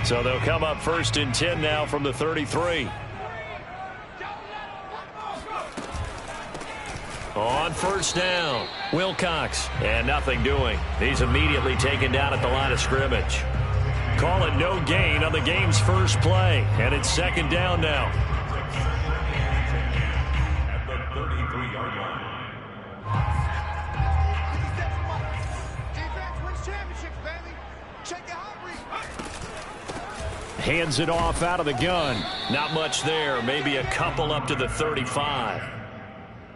So they'll come up 1st and 10 now from the 33. On 1st down, Wilcox, and nothing doing. He's immediately taken down at the line of scrimmage. Call it no gain on the game's first play, and it's 2nd down now. At the 33-yard line. Defense wins championships, baby. Check your hot read. Hands it off out of the gun. Not much there. Maybe a couple up to the 35.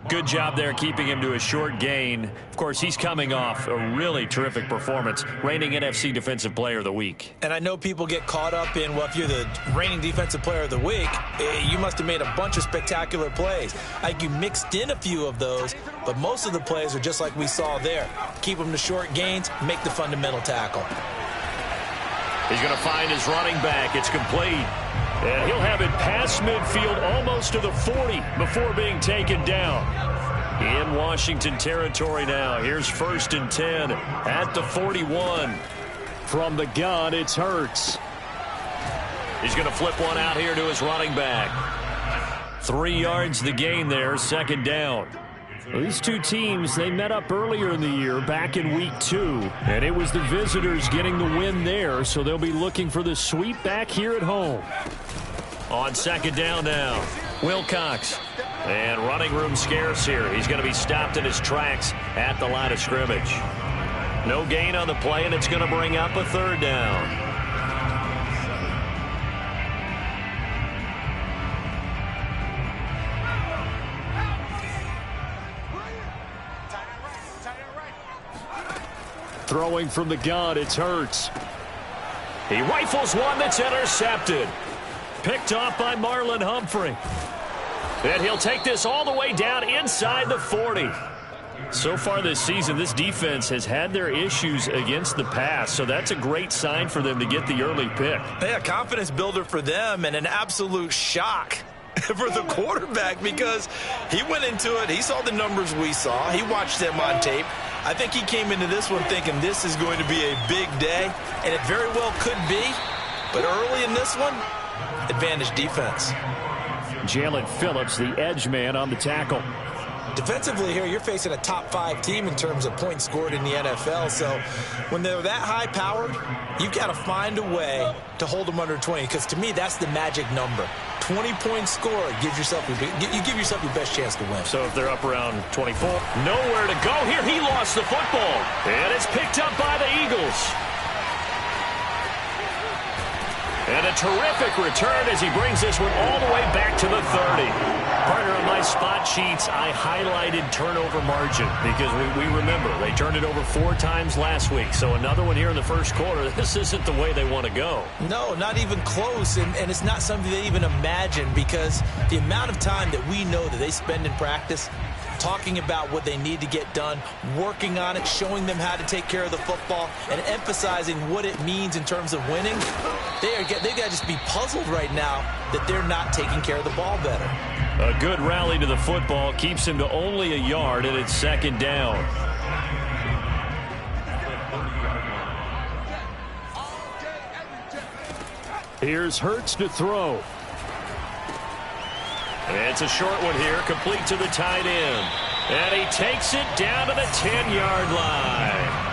Good job there keeping him to a short gain. Of course, he's coming off a really terrific performance, reigning NFC Defensive Player of the Week. And I know people get caught up in, well, if you're the reigning Defensive Player of the Week, you must have made a bunch of spectacular plays. I think you mixed in a few of those, but most of the plays are just like we saw there. Keep them to short gains, make the fundamental tackle. He's going to find his running back. It's complete. And he'll have it past midfield almost to the 40 before being taken down. In Washington territory now. Here's 1st and 10 at the 41. From the gun, it's Hurts. He's going to flip one out here to his running back. 3 yards the gain there, 2nd down. Well, these two teams, they met up earlier in the year, back in week 2. And it was the visitors getting the win there, so they'll be looking for the sweep back here at home. On 2nd down now, Wilcox. And running room scarce here. He's going to be stopped in his tracks at the line of scrimmage. No gain on the play, and it's going to bring up a 3rd down. Throwing from the gun, it's Hurts. He rifles one that's intercepted. Picked off by Marlon Humphrey. And he'll take this all the way down inside the 40. So far this season, this defense has had their issues against the pass, so that's a great sign for them to get the early pick. Yeah, confidence builder for them and an absolute shock for the quarterback because he went into it. He saw the numbers we saw. He watched them on tape. I think he came into this one thinking this is going to be a big day, and it very well could be. But early in this one, advantage defense. Jalen Phillips, the edge man on the tackle. Defensively here, you're facing a top-5 team in terms of points scored in the NFL. So when they're that high-powered, you've got to find a way to hold them under 20. Because to me, that's the magic number. 20-point score gives yourself you give yourself your best chance to win. So if they're up around 24, nowhere to go here. He lost the football, and it's picked up by the Eagles. And a terrific return as he brings this one all the way back to the 30. Partner, on my spot sheets, I highlighted turnover margin because we remember they turned it over 4 times last week. So another one here in the first quarter. This isn't the way they want to go. No, not even close. And it's not something they even imagine because the amount of time that we know that they spend in practice talking about what they need to get done, working on it, showing them how to take care of the football, and emphasizing what it means in terms of winning. They've got to just be puzzled right now that they're not taking care of the ball better. A good rally to the football keeps him to only a yard, and it's 2nd down. Here's Hurts to throw. It's a short one here, complete to the tight end. And he takes it down to the 10-yard line.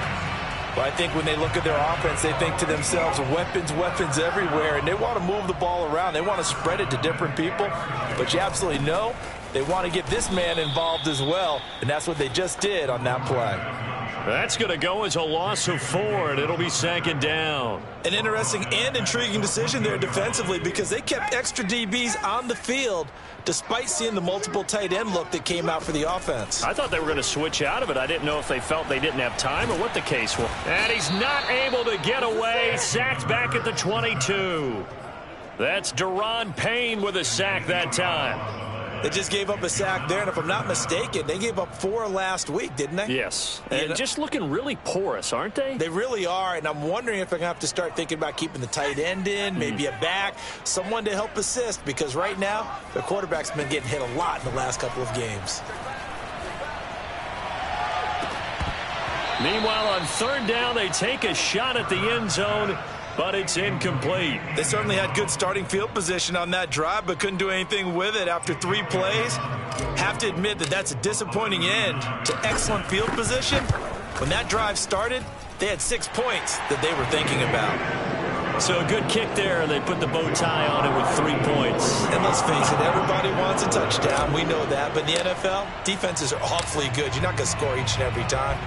Well, I think when they look at their offense, they think to themselves, weapons, weapons everywhere, and they want to move the ball around. They want to spread it to different people, but you absolutely know they want to get this man involved as well, and that's what they just did on that play. That's going to go as a loss of 4, and it'll be 2nd down. An interesting and intriguing decision there defensively because they kept extra DBs on the field despite seeing the multiple tight end look that came out for the offense. I thought they were going to switch out of it. I didn't know if they felt they didn't have time or what the case was. And he's not able to get away. Sacked back at the 22. That's Deron Payne with a sack that time. They just gave up a sack there, and if I'm not mistaken, they gave up 4 last week, didn't they? Yes, and just looking really porous, aren't they? They really are, and I'm wondering if they're going to have to start thinking about keeping the tight end in, maybe a back, someone to help assist, because right now, their quarterback's been getting hit a lot in the last couple of games. Meanwhile, on 3rd down, they take a shot at the end zone, but it's incomplete. They certainly had good starting field position on that drive, but couldn't do anything with it after 3 plays. Have to admit that that's a disappointing end to excellent field position. When that drive started, they had 6 points that they were thinking about. So a good kick there. They put the bow tie on it with 3 points. And let's face it, everybody wants a touchdown. We know that. But in the NFL, defenses are awfully good. You're not going to score each and every time.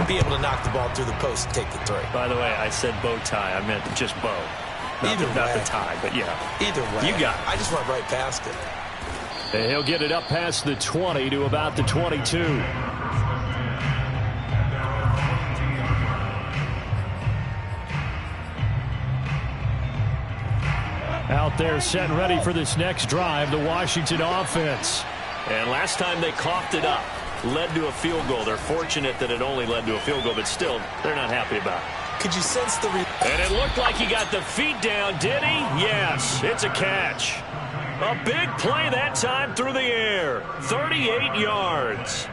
Be able to knock the ball through the post and take the 3. By the way, I said bow tie. I meant just bow. Not the tie, but yeah. Either way. You got it. I just went right past it. And he'll get it up past the 20 to about the 22. Out there set and ready for this next drive, the Washington offense. And last time they coughed it up, led to a field goal. They're fortunate that it only led to a field goal, but still, they're not happy about it. Could you sense the... And it looked like he got the feet down, did he? Yes, it's a catch. A big play that time through the air. 38 yards.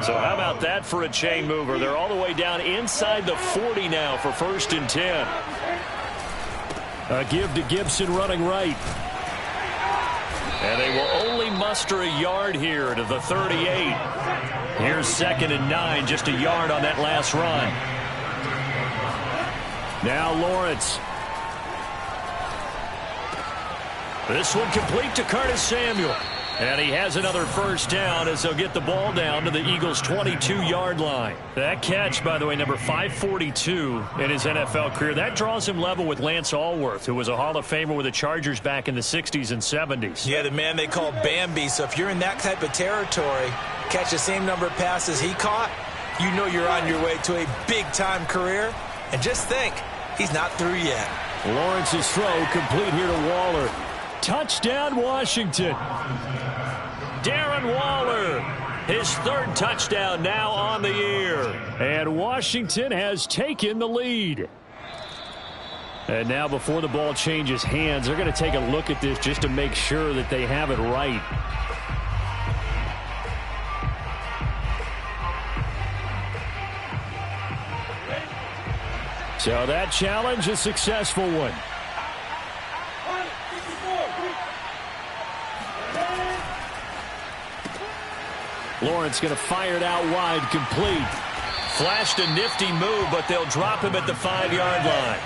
So how about that for a chain mover? They're all the way down inside the 40 now for 1st and 10. A give to Gibson running right. And they will only muster a yard here to the 38. Here's 2nd and 9, just a yard on that last run. Now Lawrence. This one complete to Curtis Samuel. And he has another 1st down as they'll get the ball down to the Eagles' 22-yard line. That catch, by the way, number 542 in his NFL career, that draws him level with Lance Allworth, who was a Hall of Famer with the Chargers back in the 60s and 70s. Yeah, the man they call Bambi. So if you're in that type of territory, catch the same number of passes he caught, you know you're on your way to a big-time career. And just think, he's not through yet. Lawrence's throw complete here to Waller. Touchdown, Washington. Darren Waller, his 3rd touchdown now on the year. And Washington has taken the lead. And now before the ball changes hands, they're going to take a look at this just to make sure that they have it right. So that challenge, a successful one. Lawrence going to fire it out wide, complete. Flashed a nifty move, but they'll drop him at the 5-yard line.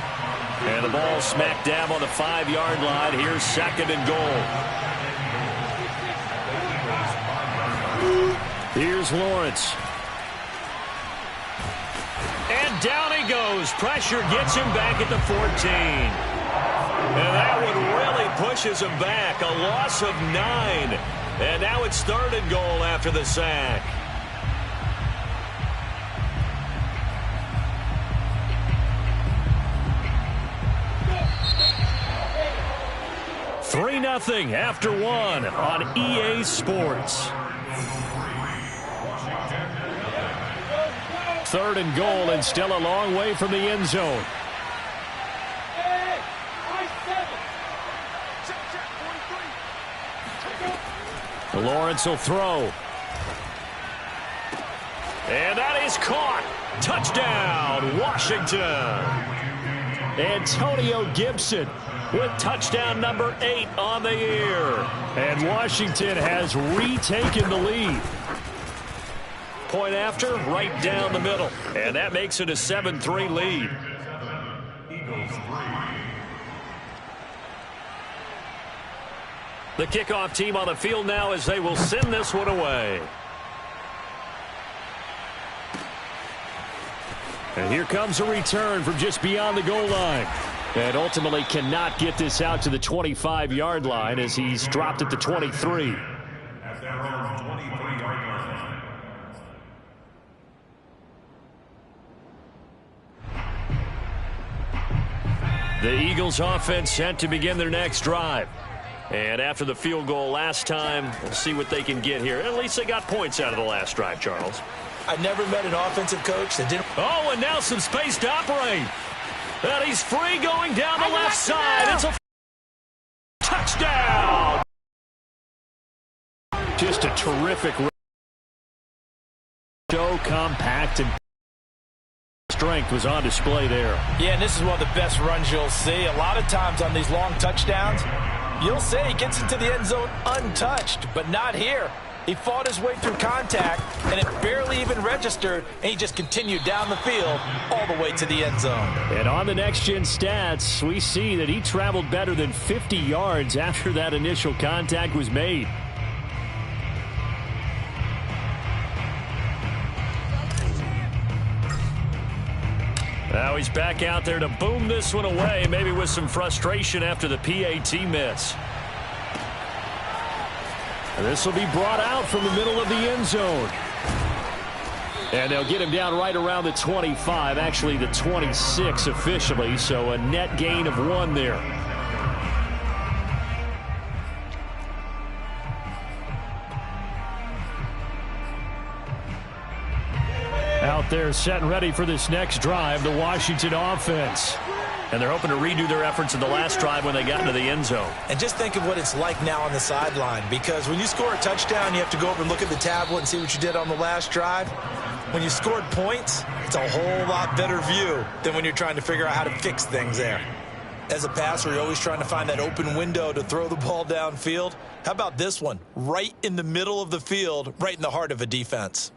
And the ball smack dab on the 5-yard line. Here's 2nd and goal. Here's Lawrence. And down he goes. Pressure gets him back at the 14. And that one really pushes him back. A loss of 9. And now it's 3rd and goal after the sack. Three 3-0 after 1 on EA Sports. 3rd and goal and still a long way from the end zone. Lawrence will throw. And that is caught. Touchdown, Washington. Antonio Gibson with touchdown number 8 on the year. And Washington has retaken the lead. Point after, right down the middle. And that makes it a 7-3 lead. The kickoff team on the field now as they will send this one away. And here comes a return from just beyond the goal line. And ultimately cannot get this out to the 25-yard line as he's dropped at the 23. At their own 23-yard line. The Eagles offense set to begin their next drive. And after the field goal last time, we'll see what they can get here. At least they got points out of the last drive, Charles. I've never met an offensive coach that didn't... Oh, and now some space to operate. And he's free going down the left side. It's a touchdown. Just a terrific... So compact and strength was on display there. Yeah, and this is one of the best runs you'll see. A lot of times on these long touchdowns, you'll say he gets into the end zone untouched, but not here. He fought his way through contact, and it barely even registered, and he just continued down the field all the way to the end zone. And on the next-gen stats, we see that he traveled better than 50 yards after that initial contact was made. Now he's back out there to boom this one away, maybe with some frustration after the PAT miss. This will be brought out from the middle of the end zone. And they'll get him down right around the 25, actually the 26 officially, so a net gain of 1 there. Out there set and ready for this next drive, the Washington offense. And they're hoping to redo their efforts in the last drive when they got into the end zone. And just think of what it's like now on the sideline, because when you score a touchdown, you have to go over and look at the tablet and see what you did on the last drive. When you scored points, it's a whole lot better view than when you're trying to figure out how to fix things there. As a passer, you're always trying to find that open window to throw the ball downfield. How about this one? Right in the middle of the field, right in the heart of a defense.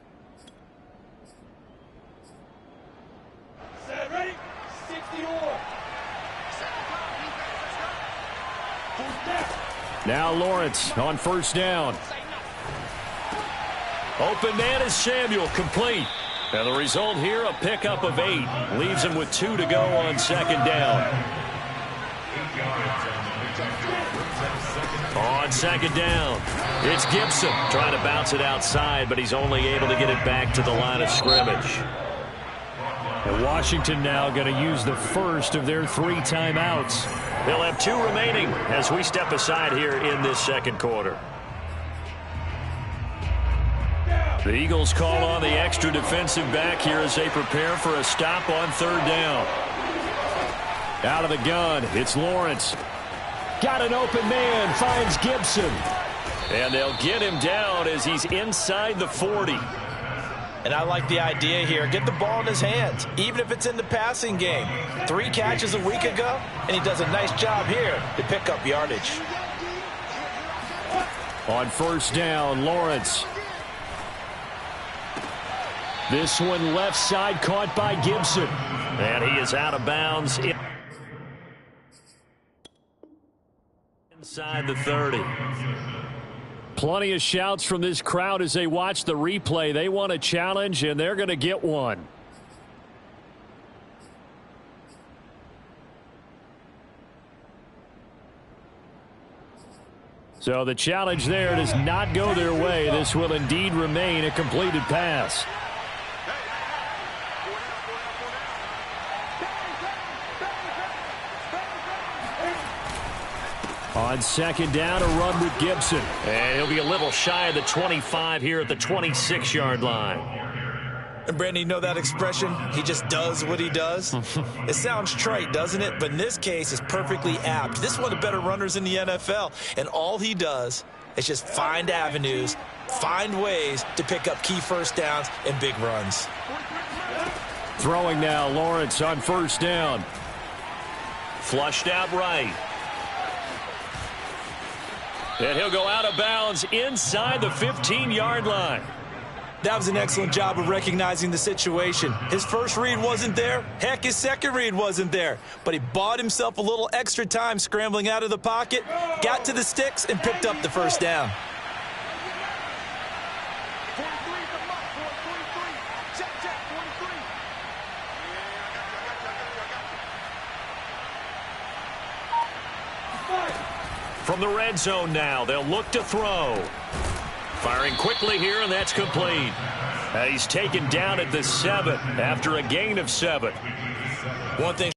Set, ready? 64. Now Lawrence on first down. Open man is Samuel, complete. And the result here, a pickup of 8. Leaves him with 2 to go on second down. On second down, it's Gibson trying to bounce it outside, but he's only able to get it back to the line of scrimmage. And Washington now going to use the first of their 3 timeouts. They'll have 2 remaining as we step aside here in this second quarter. The Eagles call on the extra defensive back here as they prepare for a stop on third down. Out of the gun, it's Lawrence. Got an open man, finds Gibson. And they'll get him down as he's inside the 40. And I like the idea here. Get the ball in his hands, even if it's in the passing game. 3 catches a week ago, and he does a nice job here to pick up yardage. On first down, Lawrence. This one left side caught by Gibson. And he is out of bounds inside the 30. Plenty of shouts from this crowd as they watch the replay. They want a challenge, and they're going to get one. So the challenge there does not go their way. This will indeed remain a completed pass. On second down, a run with Gibson. And he'll be a little shy of the 25 here at the 26-yard line. And Brandon, you know that expression? He just does what he does. It sounds trite, doesn't it? But in this case, it's perfectly apt. This is one of the better runners in the NFL. And all he does is just find avenues, find ways to pick up key first downs and big runs. Throwing now, Lawrence on first down. Flushed out right. And he'll go out of bounds inside the 15-yard line. That was an excellent job of recognizing the situation. His first read wasn't there. Heck, his second read wasn't there. But he bought himself a little extra time scrambling out of the pocket, got to the sticks, and picked up the first down. From the red zone now, they'll look to throw. Firing quickly here, and that's complete. He's taken down at the 7 after a gain of 7. One thing,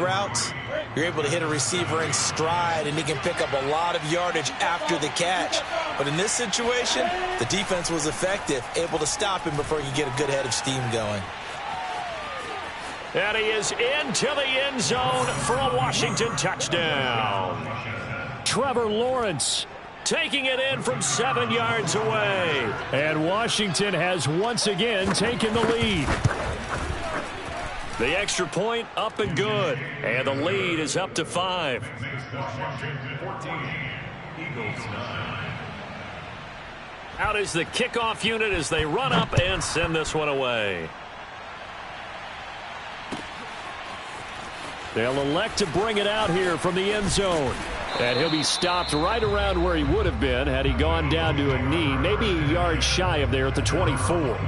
routes, you're able to hit a receiver in stride, and he can pick up a lot of yardage after the catch. But in this situation, the defense was effective, able to stop him before he could get a good head of steam going. And he is into the end zone for a Washington touchdown. Trevor Lawrence taking it in from 7 yards away. And Washington has once again taken the lead. The extra point up and good. And the lead is up to 5. Washington 14, Eagles 9. Out is the kickoff unit as they run up and send this one away. They'll elect to bring it out here from the end zone. And he'll be stopped right around where he would have been had he gone down to a knee, maybe a yard shy of there at the 24.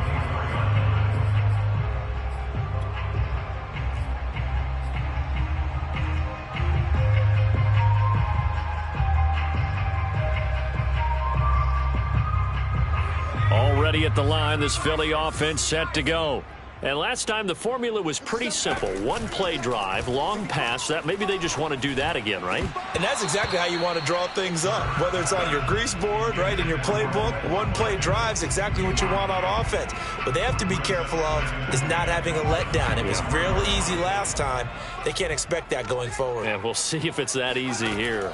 Already at the line, this Philly offense set to go. And last time the formula was pretty simple. One play drive, long pass. That maybe they just want to do that again, right? And that's exactly how you want to draw things up. Whether it's on your grease board, right, in your playbook, one play drive's exactly what you want on offense. What they have to be careful of is not having a letdown. It was real easy last time. They can't expect that going forward. And we'll see if it's that easy here.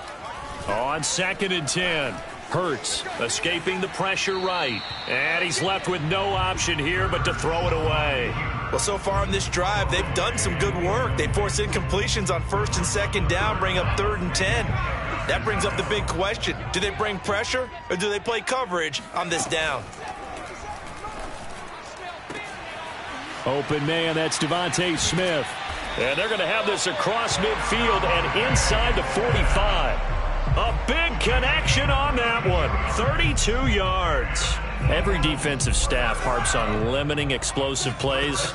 On 2nd and 10. Hurts escaping the pressure right. And he's left with no option here but to throw it away. Well, so far on this drive, they've done some good work. They force incompletions on 1st and 2nd down, bring up 3rd and 10. That brings up the big question. Do they bring pressure or do they play coverage on this down? Open man, that's Devontae Smith. And they're going to have this across midfield and inside the 45. A big connection on that one. 32 yards. Every defensive staff harps on limiting explosive plays.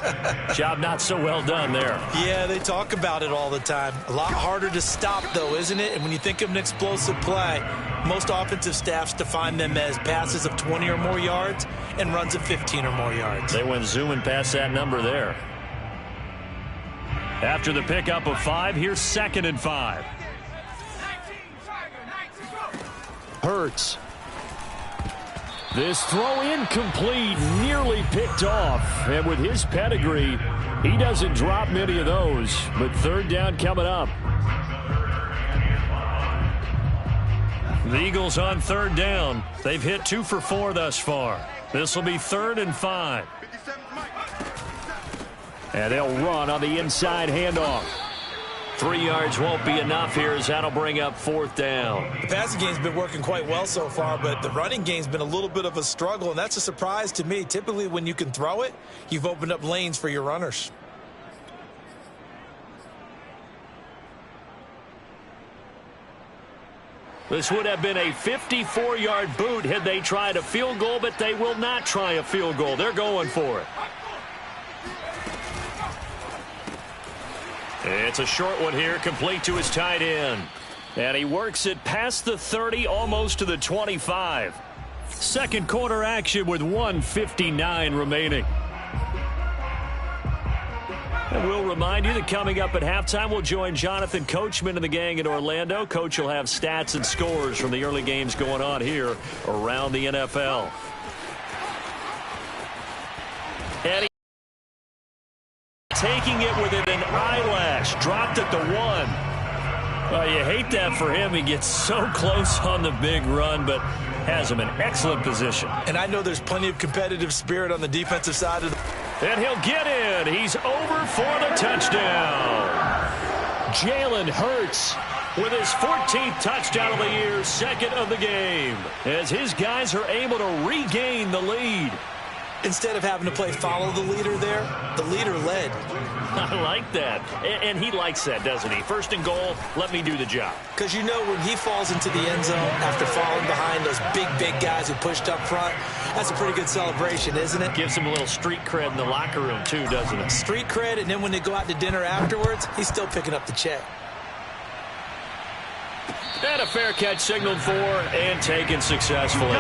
Job not so well done there. Yeah, they talk about it all the time. A lot harder to stop, though, isn't it? And when you think of an explosive play, most offensive staffs define them as passes of 20 or more yards and runs of 15 or more yards. They went zooming past that number there. After the pickup of 5, here's 2nd and 5. Hurts. This throw incomplete, nearly picked off. And with his pedigree, he doesn't drop many of those. But 3rd down coming up. The Eagles on 3rd down. They've hit 2 for 4 thus far. This will be 3rd and 5. And they'll run on the inside handoff. 3 yards won't be enough here as that'll bring up 4th down. The passing game's been working quite well so far, but the running game's been a little bit of a struggle, and that's a surprise to me. Typically, when you can throw it, you've opened up lanes for your runners. This would have been a 54-yard boot had they tried a field goal, but they will not try a field goal. They're going for it. It's a short one here, complete to his tight end. And he works it past the 30, almost to the 25. Second quarter action with 1:59 remaining. And we'll remind you that coming up at halftime, we'll join Jonathan Coachman and the gang in Orlando. Coach will have stats and scores from the early games going on here around the NFL. And taking it within an eyelash, dropped at the 1. Well, you hate that for him. He gets so close on the big run, but has him in excellent position. And I know there's plenty of competitive spirit on the defensive side of the... And he'll get in. He's over for the touchdown. Jalen Hurts with his 14th touchdown of the year, 2nd of the game, as his guys are able to regain the lead. Instead of having to play follow the leader there, the leader led. I like that. And he likes that, doesn't he? 1st and goal, let me do the job. Because you know when he falls into the end zone after falling behind those big guys who pushed up front, that's a pretty good celebration, isn't it? Gives him a little street cred in the locker room, too, doesn't it? Street cred, and then when they go out to dinner afterwards, he's still picking up the check. And a fair catch signaled for and taken successfully.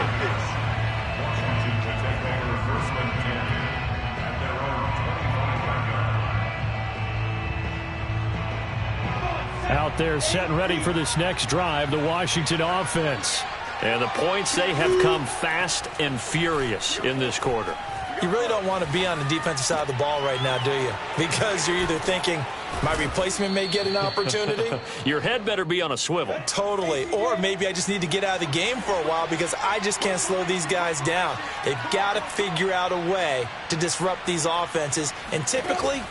Out there set and ready for this next drive, the Washington offense. And the points, they have come fast and furious in this quarter. You really don't want to be on the defensive side of the ball right now, do you? Because you're either thinking, my replacement may get an opportunity. Your head better be on a swivel. Totally. Or maybe I just need to get out of the game for a while because I just can't slow these guys down. They've got to figure out a way to disrupt these offenses. And typically,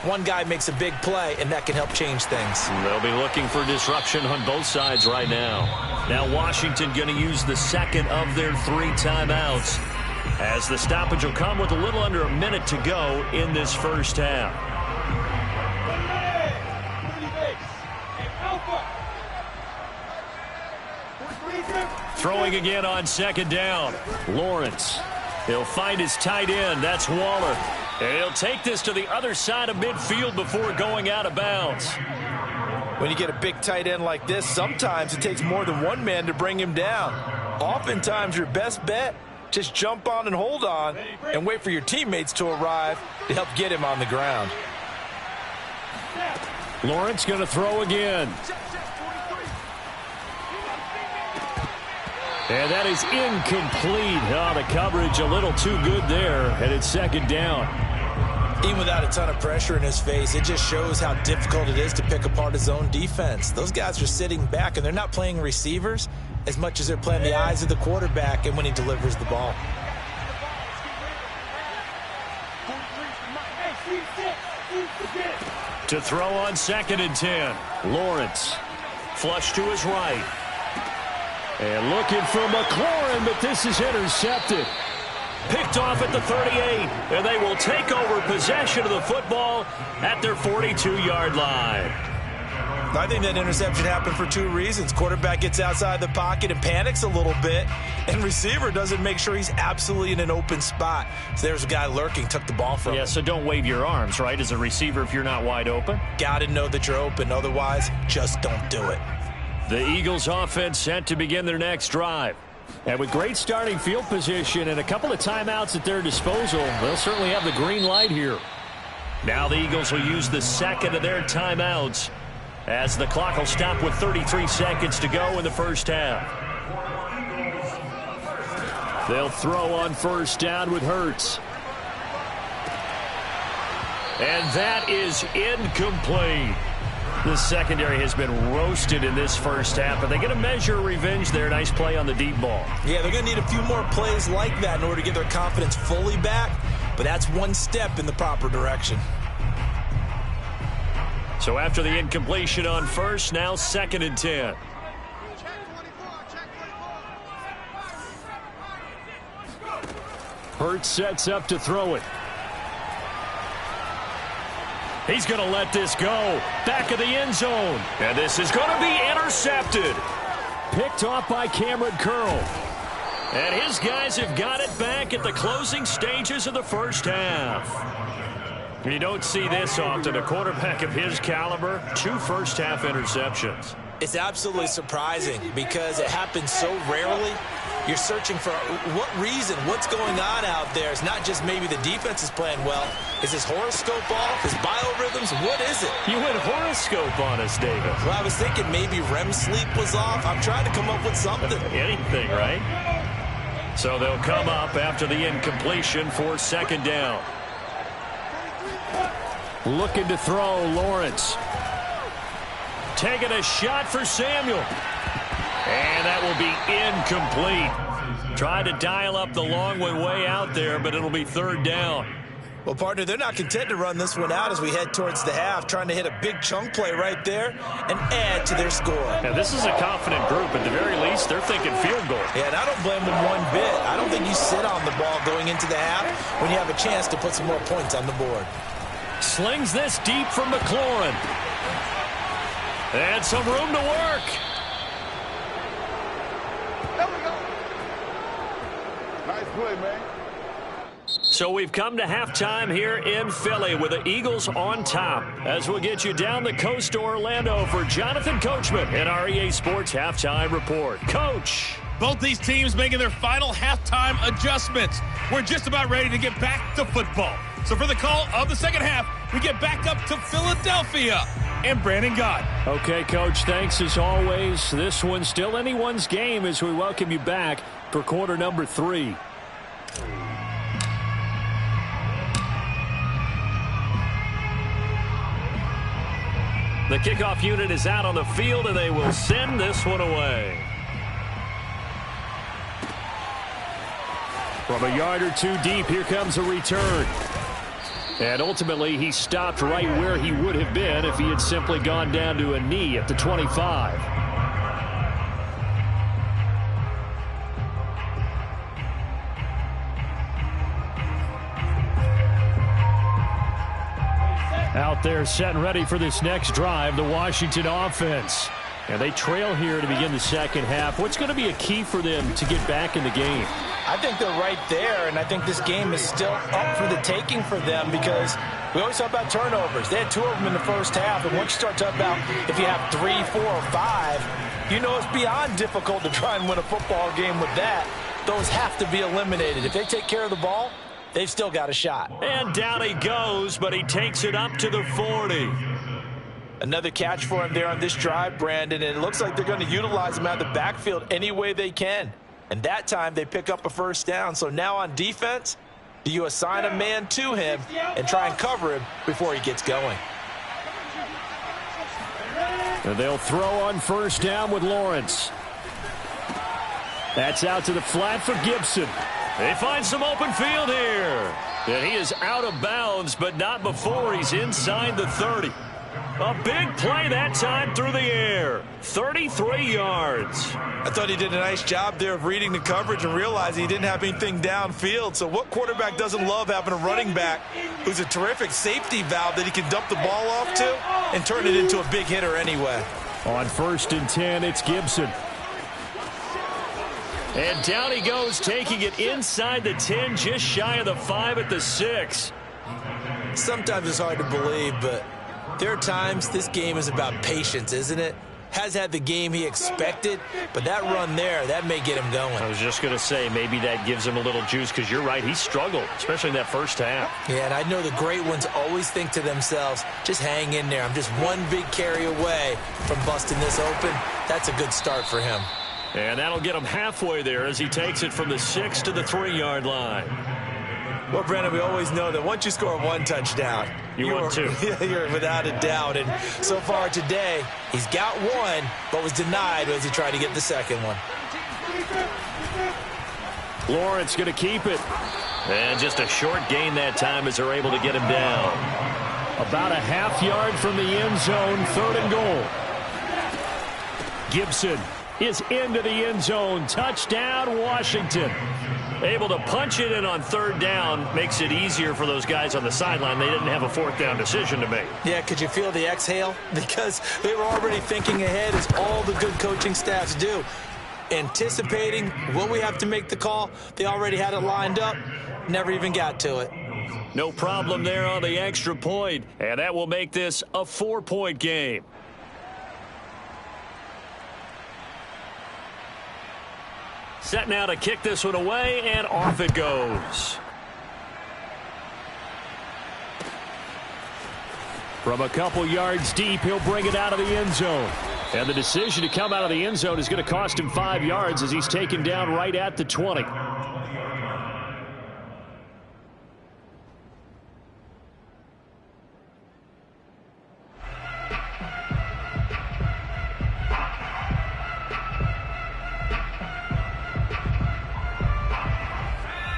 One guy makes a big play, and that can help change things. They'll be looking for disruption on both sides right now. Now Washington going to use the second of their 3 timeouts, as the stoppage will come with a little under a minute to go in this first half. Throwing again on second down. Lawrence. He'll find his tight end. That's Waller. And he'll take this to the other side of midfield before going out of bounds. When you get a big tight end like this, sometimes it takes more than one man to bring him down. Oftentimes, your best bet, just jump on and hold on and wait for your teammates to arrive to help get him on the ground. Lawrence going to throw again. And that is incomplete. Oh, the coverage a little too good there, and it's second down. Even without a ton of pressure in his face, it just shows how difficult it is to pick apart his own defense. Those guys are sitting back, and they're not playing receivers as much as they're playing the eyes of the quarterback and when he delivers the ball. To throw on second and 10. Lawrence. Flush to his right. And looking for McLaurin, but this is intercepted. Picked off at the 38, and they will take over possession of the football at their 42-yard line. I think that interception happened for 2 reasons. Quarterback gets outside the pocket and panics a little bit, and receiver doesn't make sure he's absolutely in an open spot. So there's a guy lurking, took the ball from him. Yeah, so don't wave your arms, right, as a receiver if you're not wide open. Got to know that you're open. Otherwise, just don't do it. The Eagles offense set to begin their next drive. And with great starting field position and a couple of timeouts at their disposal, they'll certainly have the green light here. Now the Eagles will use the second of their timeouts as the clock will stop with 33 seconds to go in the first half. They'll throw on first down with Hurts. And that is incomplete. The secondary has been roasted in this first half, but they get a measure of revenge there. Nice play on the deep ball. Yeah, they're going to need a few more plays like that in order to get their confidence fully back, but that's one step in the proper direction. So after the incompletion on first, now second and 10. Hurts sets up to throw it. He's going to let this go. Back of the end zone. And this is going to be intercepted. Picked off by Cameron Curl. And his guys have got it back at the closing stages of the first half. You don't see this often. A quarterback of his caliber, 2 first-half interceptions. It's absolutely surprising because it happens so rarely. You're searching for what reason, what's going on out there. It's not just maybe the defense is playing well. Is his horoscope off? His biorhythms? What is it? You went horoscope on us, David. Well, I was thinking maybe REM sleep was off. I'm trying to come up with something. Anything, right? So they'll come up after the incompletion for second down. Looking to throw, Lawrence. Taking a shot for Samuel. And that will be incomplete. Tried to dial up the long way out there, but it'll be third down. Well, partner, they're not content to run this one out as we head towards the half, trying to hit a big chunk play right there and add to their score. And this is a confident group. At the very least, they're thinking field goal. Yeah, and I don't blame them one bit. I don't think you sit on the ball going into the half when you have a chance to put some more points on the board. Slings this deep from McLaurin. And some room to work. There we go. Nice play, man. So we've come to halftime here in Philly with the Eagles on top. As we'll get you down the coast to Orlando for Jonathan Coachman and our EA Sports Halftime Report. Coach. Both these teams making their final halftime adjustments. We're just about ready to get back to football. So for the call of the second half, we get back up to Philadelphia and Brandon Gott. Okay, Coach, thanks as always. This one's still anyone's game as we welcome you back for quarter number 3. The kickoff unit is out on the field, and they will send this one away. From a yard or two deep, here comes a return. And ultimately, he stopped right where he would have been if he had simply gone down to a knee at the 25. Out there set and ready for this next drive, the Washington offense. And they trail here to begin the second half. What's going to be a key for them to get back in the game? I think they're right there, and I think this game is still up for the taking for them because we always talk about turnovers. They had 2 of them in the first half, and once you start talking about if you have 3, 4, or 5, you know it's beyond difficult to try and win a football game with that. Those have to be eliminated. If they take care of the ball, they've still got a shot. And down he goes, but he takes it up to the 40. Another catch for him there on this drive, Brandon, and it looks like they're going to utilize him out of the backfield any way they can. And that time they pick up a first down. So now on defense, do you assign a man to him and try and cover him before he gets going? And they'll throw on first down with Lawrence. That's out to the flat for Gibson. They find some open field here. And he is out of bounds, but not before he's inside the 30. A big play that time through the air. 33 yards. I thought he did a nice job there of reading the coverage and realizing he didn't have anything downfield. So what quarterback doesn't love having a running back who's a terrific safety valve that he can dump the ball off to and turn it into a big hitter anyway? On 1st and 10, it's Gibson. And down he goes, taking it inside the 10, just shy of the 5 at the 6. Sometimes it's hard to believe, but there are times this game is about patience, isn't it? Has had the game he expected, but that run there, that may get him going. I was just going to say, maybe that gives him a little juice, because you're right, he struggled, especially in that first half. Yeah, and I know the great ones always think to themselves, just hang in there. I'm just one big carry away from busting this open. That's a good start for him. And that'll get him halfway there as he takes it from the 6 to the 3-yard line. Well, Brandon, we always know that once you score 1 touchdown, you're without a doubt. And so far today, he's got 1, but was denied as he tried to get the second one. Lawrence going to keep it. And just a short gain that time as they're able to get him down. About a half yard from the end zone, 3rd and goal. Gibson is into the end zone. Touchdown, Washington. Able to punch it in on 3rd down. Makes it easier for those guys on the sideline. They didn't have a 4th down decision to make. Yeah, could you feel the exhale? Because they were already thinking ahead, as all the good coaching staffs do. Anticipating, will we have to make the call? They already had it lined up. Never even got to it. No problem there on the extra point. And that will make this a 4-point game. Set now to kick this one away, and off it goes. From a couple yards deep, he'll bring it out of the end zone. And the decision to come out of the end zone is going to cost him 5 yards as he's taken down right at the 20.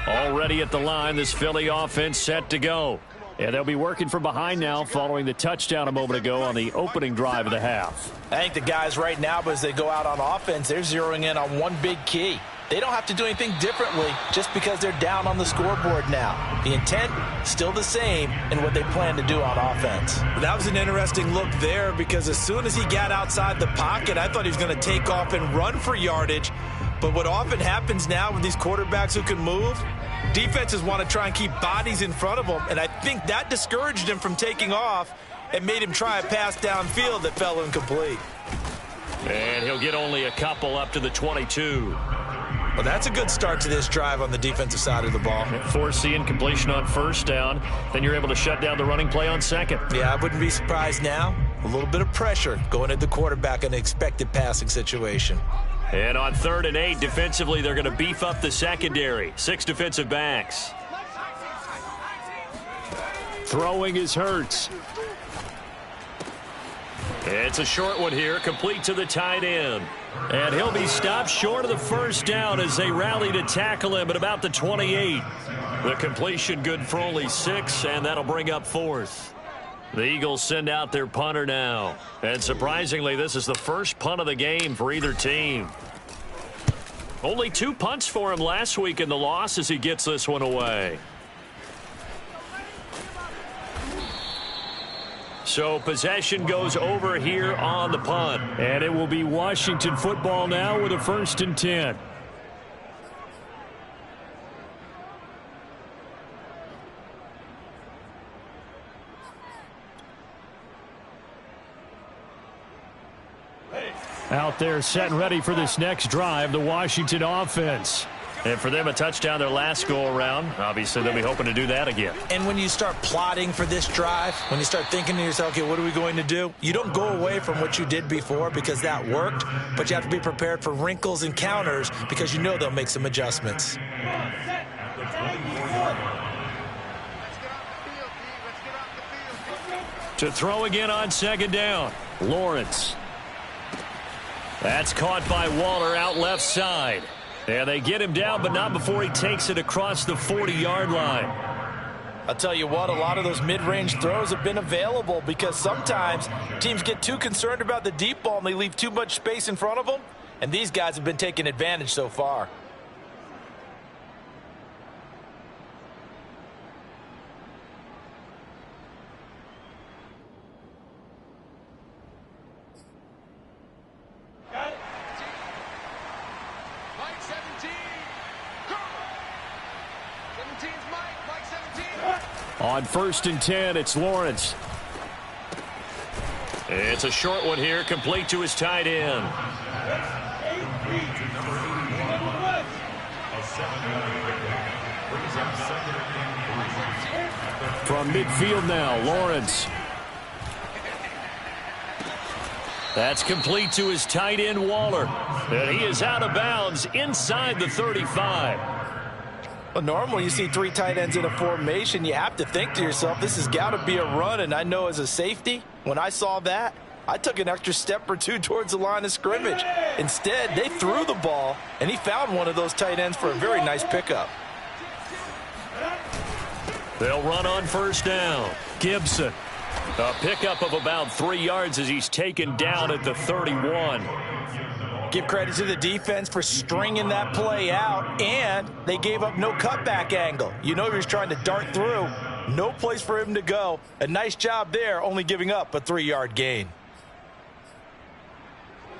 Already at the line, this Philly offense set to go. And they'll be working from behind now following the touchdown a moment ago on the opening drive of the half. I think the guys right now, as they go out on offense, they're zeroing in on one big key. They don't have to do anything differently just because they're down on the scoreboard now. The intent, still the same in what they plan to do on offense. That was an interesting look there because as soon as he got outside the pocket, I thought he was going to take off and run for yardage. But what often happens now with these quarterbacks who can move, defenses want to try and keep bodies in front of them, and I think that discouraged him from taking off and made him try a pass downfield that fell incomplete. And he'll get only a couple up to the 22. Well, that's a good start to this drive on the defensive side of the ball. Force the incompletion on 1st down, then you're able to shut down the running play on 2nd. Yeah, I wouldn't be surprised now. A little bit of pressure going at the quarterback in an expected passing situation. And on 3rd and 8, defensively, they're going to beef up the secondary. 6 defensive backs. Throwing is Hurts. It's a short one here, complete to the tight end. And he'll be stopped short of the first down as they rally to tackle him at about the 28. The completion good for only 6, and that'll bring up 4th. The Eagles send out their punter now. And surprisingly, this is the first punt of the game for either team. Only 2 punts for him last week in the loss as he gets this one away. So possession goes over here on the punt. And it will be Washington football now with a 1st and 10. Out there set and ready for this next drive, the Washington offense. And for them, a touchdown their last go-around. Obviously, they'll be hoping to do that again. And when you start plotting for this drive, when you start thinking to yourself, okay, what are we going to do? You don't go away from what you did before because that worked, but you have to be prepared for wrinkles and counters because you know they'll make some adjustments. To throw again on 2nd down, Lawrence. That's caught by Waller out left side. And they get him down, but not before he takes it across the 40-yard line. I'll tell you what, a lot of those mid-range throws have been available because sometimes teams get too concerned about the deep ball and they leave too much space in front of them. And these guys have been taking advantage so far. On 1st and 10, it's Lawrence. It's a short one here, complete to his tight end. From midfield now, Lawrence. That's complete to his tight end, Waller. And he is out of bounds inside the 35. Well, normally you see 3 tight ends in a formation. You have to think to yourself, this has got to be a run. And I know as a safety, when I saw that, I took an extra step or 2 towards the line of scrimmage. Instead, they threw the ball, and he found one of those tight ends for a very nice pickup. They'll run on 1st down. Gibson. A pickup of about 3 yards as he's taken down at the 31. Give credit to the defense for stringing that play out, and they gave up no cutback angle. You know he was trying to dart through. No place for him to go. A nice job there, only giving up a 3-yard gain.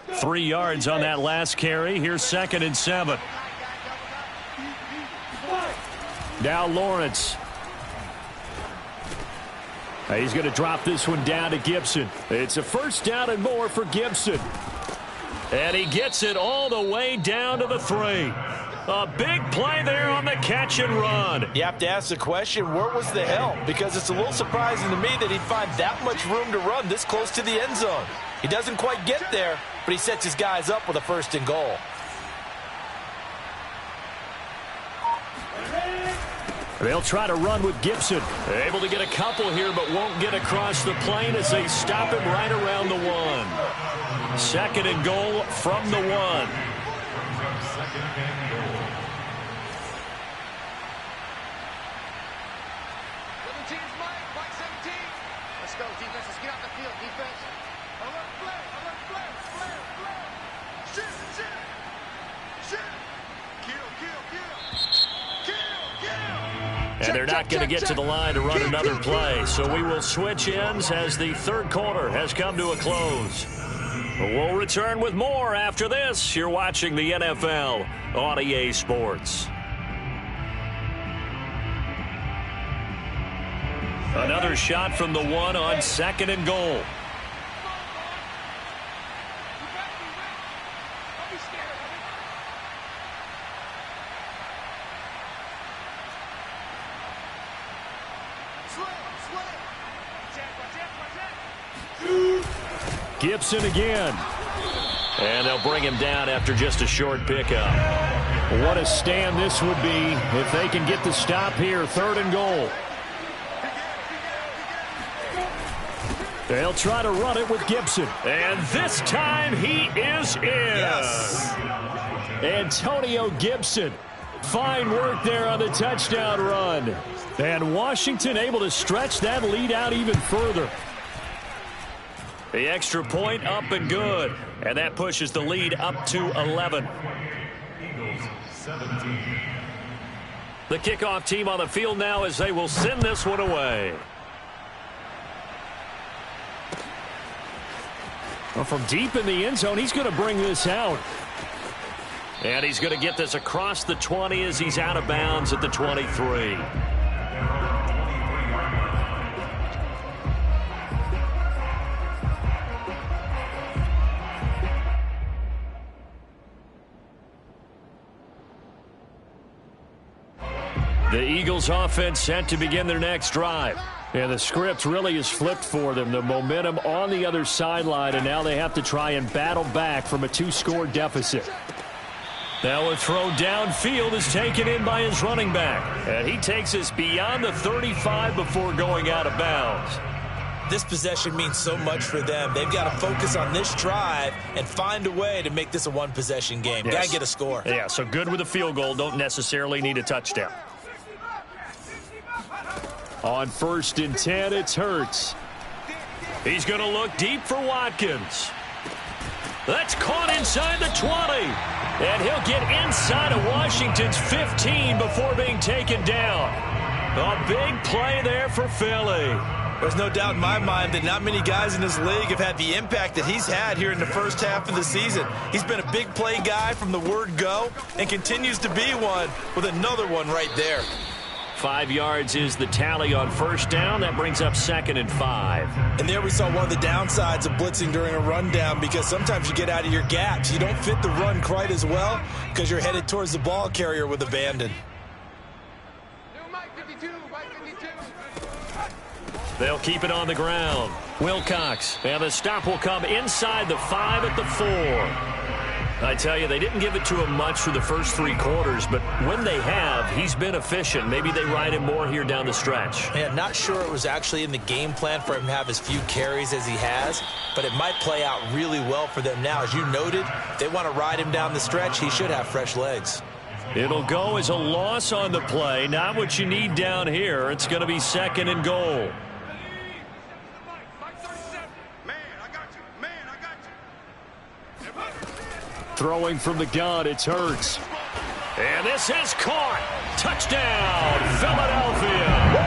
3 yards on that last carry. Here's 2nd and 7. Now Lawrence. He's going to drop this one down to Gibson. It's a 1st down and more for Gibson. And he gets it all the way down to the 3. A big play there on the catch and run. You have to ask the question, where was the help? Because it's a little surprising to me that he'd find that much room to run this close to the end zone. He doesn't quite get there, but he sets his guys up with a 1st and goal. They'll try to run with Gibson. Able to get a couple here, but won't get across the plane as they stop him right around the 1. 2nd and goal from the 1. Let's go, defense. Let's get out the field, defense. Alert, flare, alert, flare, flare, flare. Shoot, shoot, shoot. Kill, kill, kill. Kill, kill. And they're not going to get to the line to run another play. So we will switch ends as the 3rd quarter has come to a close. We'll return with more after this. You're watching the NFL on EA Sports. Another shot from the 1 on 2nd and goal. Gibson again. And they'll bring him down after just a short pickup. What a stand this would be if they can get the stop here. 3rd and goal. They'll try to run it with Gibson. And this time he is in. Yes. Antonio Gibson. Fine work there on the touchdown run. And Washington able to stretch that lead out even further. The extra point up and good. And that pushes the lead up to 11. Eagles 17. The kickoff team on the field now as they will send this one away. Well, from deep in the end zone, he's going to bring this out. And he's going to get this across the 20 as he's out of bounds at the 23. The Eagles offense set to begin their next drive. And the script really is flipped for them. The momentum on the other sideline, and now they have to try and battle back from a 2-score deficit. Now a throw downfield is taken in by his running back. And he takes us beyond the 35 before going out of bounds. This possession means so much for them. They've got to focus on this drive and find a way to make this a one-possession game. Yes. Got to get a score. Yeah, so good with a field goal. Don't necessarily need a touchdown. On 1st and 10, it's Hurts. He's going to look deep for Watkins. That's caught inside the 20. And he'll get inside of Washington's 15 before being taken down. A big play there for Philly. There's no doubt in my mind that not many guys in this league have had the impact that he's had here in the first half of the season. He's been a big play guy from the word go and continues to be one with another one right there. 5 yards is the tally on 1st down. That brings up 2nd and 5. And there we saw one of the downsides of blitzing during a rundown, because sometimes you get out of your gaps. You don't fit the run quite as well because you're headed towards the ball carrier with abandon. They'll keep it on the ground. Wilcox. And the stop will come inside the 5 at the 4. I tell you, they didn't give it to him much for the first 3 quarters, but when they have, he's been efficient. Maybe they ride him more here down the stretch. Yeah, not sure it was actually in the game plan for him to have as few carries as he has, but it might play out really well for them now. As you noted, they want to ride him down the stretch. He should have fresh legs. It'll go as a loss on the play. Not what you need down here. It's going to be 2nd and goal. Throwing from the gun, it's Hurts. And this is caught. Touchdown, Philadelphia.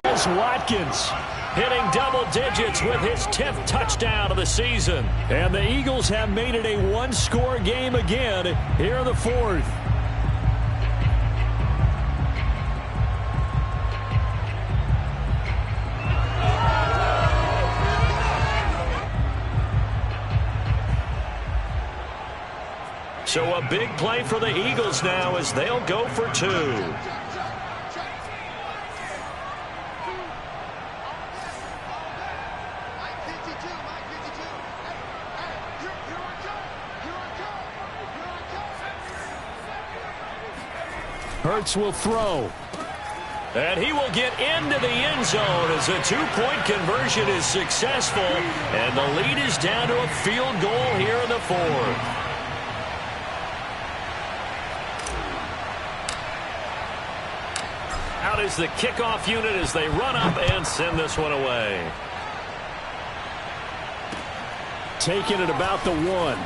Quez Watkins hitting double digits with his 10th touchdown of the season. And the Eagles have made it a 1-score game again here in the 4th. So a big play for the Eagles now as they'll go for 2. Hurts will throw. And he will get into the end zone as a 2-point conversion is successful. And the lead is down to a field goal here in the 4th. Out is the kickoff unit as they run up and send this one away. Taking it about the 1.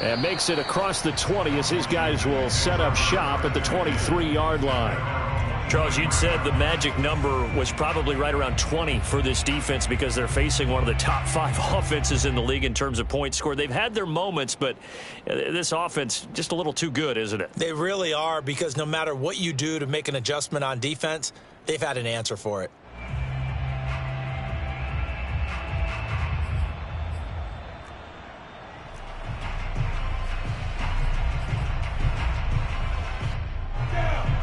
And makes it across the 20 as his guys will set up shop at the 23-yard line. Charles, you'd said the magic number was probably right around 20 for this defense because they're facing one of the top 5 offenses in the league in terms of points scored. They've had their moments, but this offense just a little too good, isn't it? They really are, because no matter what you do to make an adjustment on defense, they've had an answer for it.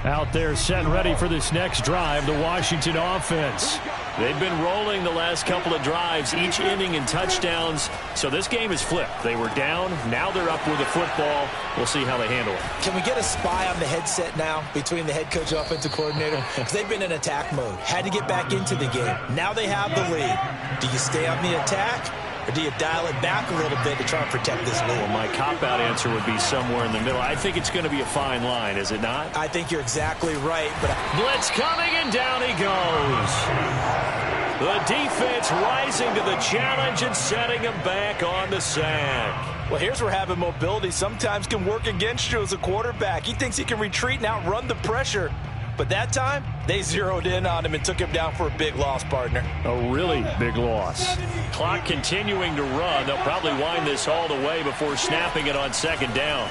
Out there set and ready for this next drive, the Washington offense. They've been rolling the last couple of drives, each inning in touchdowns. So this game is flipped. They were down. Now they're up with the football. We'll see how they handle it. Can we get a spy on the headset now between the head coach and offensive coordinator? Because they've been in attack mode. Had to get back into the game. Now they have the lead. Do you stay on the attack? Or do you dial it back a little bit to try and protect this lead? Well, my cop-out answer would be somewhere in the middle. I think it's going to be a fine line, is it not? I think you're exactly right. But blitz coming, and down he goes. The defense rising to the challenge and setting him back on the sack. Well, here's where having mobility sometimes can work against you as a quarterback. He thinks he can retreat and outrun the pressure. But that time, they zeroed in on him and took him down for a big loss, partner. A really big loss. Clock continuing to run. They'll probably wind this all the way before snapping it on second down.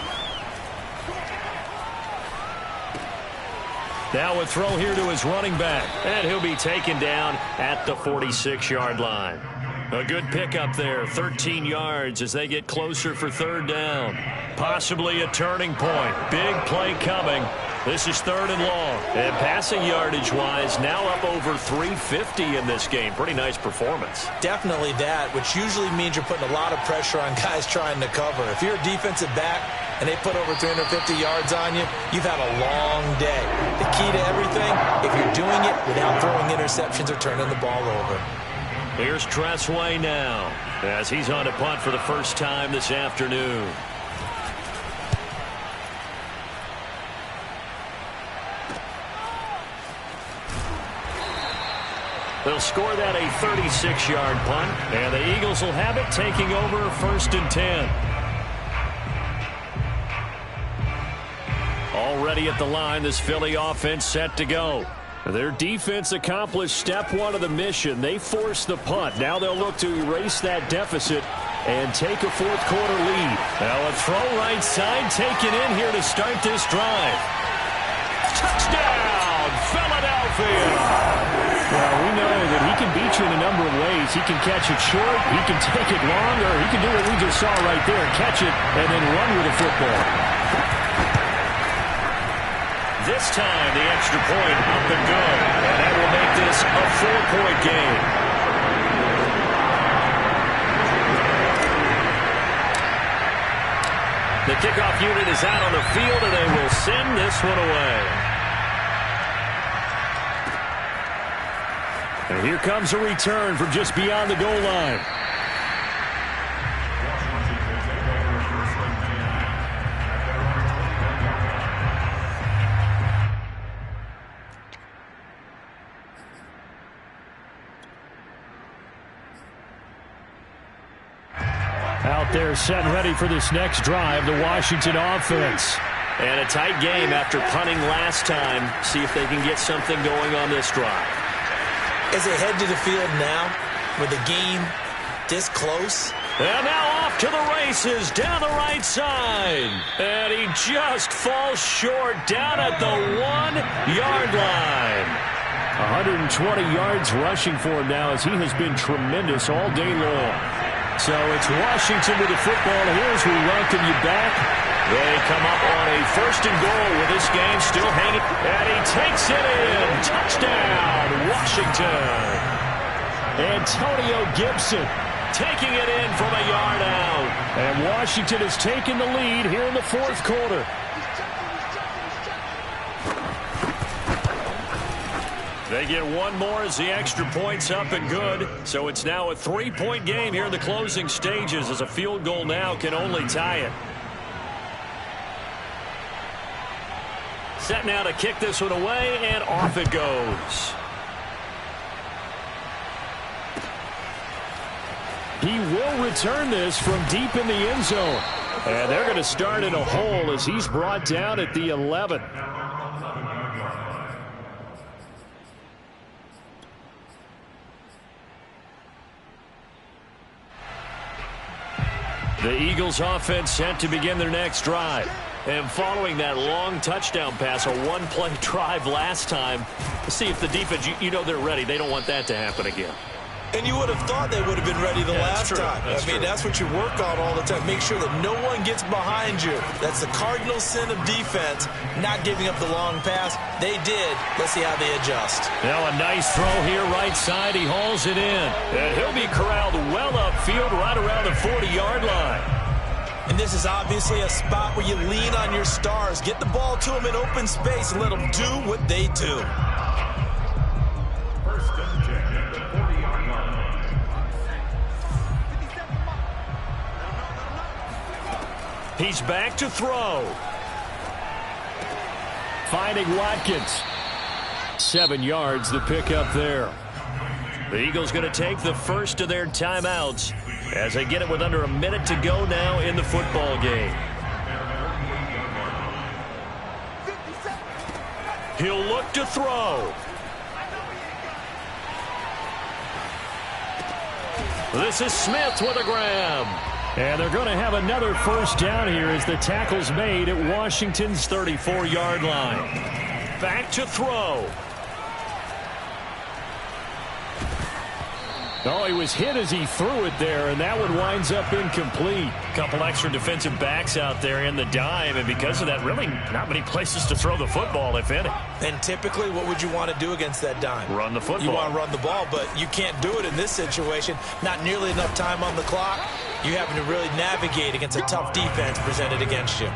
Now a throw here to his running back. And he'll be taken down at the 46-yard line. A good pickup there, 13 yards as they get closer for third down. Possibly a turning point. Big play coming. This is third and long. And passing yardage-wise, now up over 350 in this game. Pretty nice performance. Definitely that, which usually means you're putting a lot of pressure on guys trying to cover. If you're a defensive back and they put over 350 yards on you, you've had a long day. The key to everything, if you're doing it without throwing interceptions or turning the ball over. Here's Tressway now as he's on a punt for the first time this afternoon. They'll score that a 36-yard punt, and the Eagles will have it taking over first and 10. Already at the line, this Philly offense set to go. Their defense accomplished step one of the mission. They forced the punt. Now they'll look to erase that deficit and take a fourth quarter lead. Now a throw right side taken in here to start this drive. Touchdown, Philadelphia! Well, we know that he can beat you in a number of ways. He can catch it short, he can take it long, or he can do what we just saw right there, catch it and then run with the football. This time, the extra point up and good, and that will make this a 4-point game. The kickoff unit is out on the field, and they will send this one away. And here comes a return from just beyond the goal line. Out there set and ready for this next drive, the Washington offense. And a tight game after punting last time. See if they can get something going on this drive. As they head to the field now, with the game this close. And now off to the races, down the right side. And he just falls short down at the 1-yard line. 120 yards rushing for him now as he has been tremendous all day long. So it's Washington with the football. Here's we welcome you back. They come up on a first and goal with this game still hanging. And he takes it in. Touchdown, Washington. Antonio Gibson taking it in from a yard out. And Washington has taken the lead here in the fourth quarter. They get one more as the extra point's up and good. So it's now a 3-point game here in the closing stages as a field goal now can only tie it. Set now to kick this one away, and off it goes. He will return this from deep in the end zone. And they're going to start in a hole as he's brought down at the 11. The Eagles offense set to begin their next drive. And following that long touchdown pass, a one-play drive last time, let's see if the defense, you know they're ready. They don't want that to happen again. And you would have thought they would have been ready the last time. I mean, that's what you work on all the time. Make sure that no one gets behind you. That's the cardinal sin of defense, not giving up the long pass. They did. Let's see how they adjust. Now a nice throw here right side. He hauls it in. And he'll be corralled well upfield right around the 40-yard line. And this is obviously a spot where you lean on your stars. Get the ball to them in open space and let them do what they do. First and 10 at the 40-yard line. He's back to throw. Finding Watkins. 7 yards the pick up there. The Eagles going to take the first of their timeouts as they get it with under a minute to go now in the football game. He'll look to throw. This is Smith with a grab. And they're going to have another first down here as the tackle's made at Washington's 34-yard line. Back to throw. Oh, he was hit as he threw it there, and that one winds up incomplete. A couple extra defensive backs out there in the dime, and because of that, really not many places to throw the football, if any. And typically, what would you want to do against that dime? Run the football. You want to run the ball, but you can't do it in this situation. Not nearly enough time on the clock. You having to really navigate against a tough defense presented against you.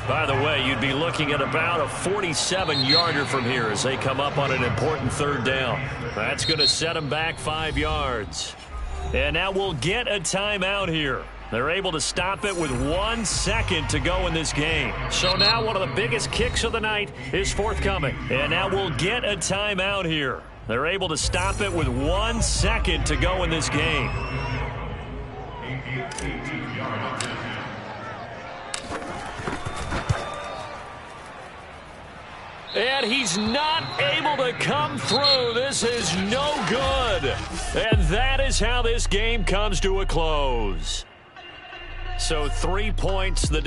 By the way, you'd be looking at about a 47-yarder from here as they come up on an important third down. That's going to set them back 5 yards. And now we'll get a timeout here. They're able to stop it with 1 second to go in this game. So now one of the biggest kicks of the night is forthcoming. And now we'll get a timeout here. They're able to stop it with 1 second to go in this game. And he's not able to come through. This is no good. And that is how this game comes to a close. So 3 points, the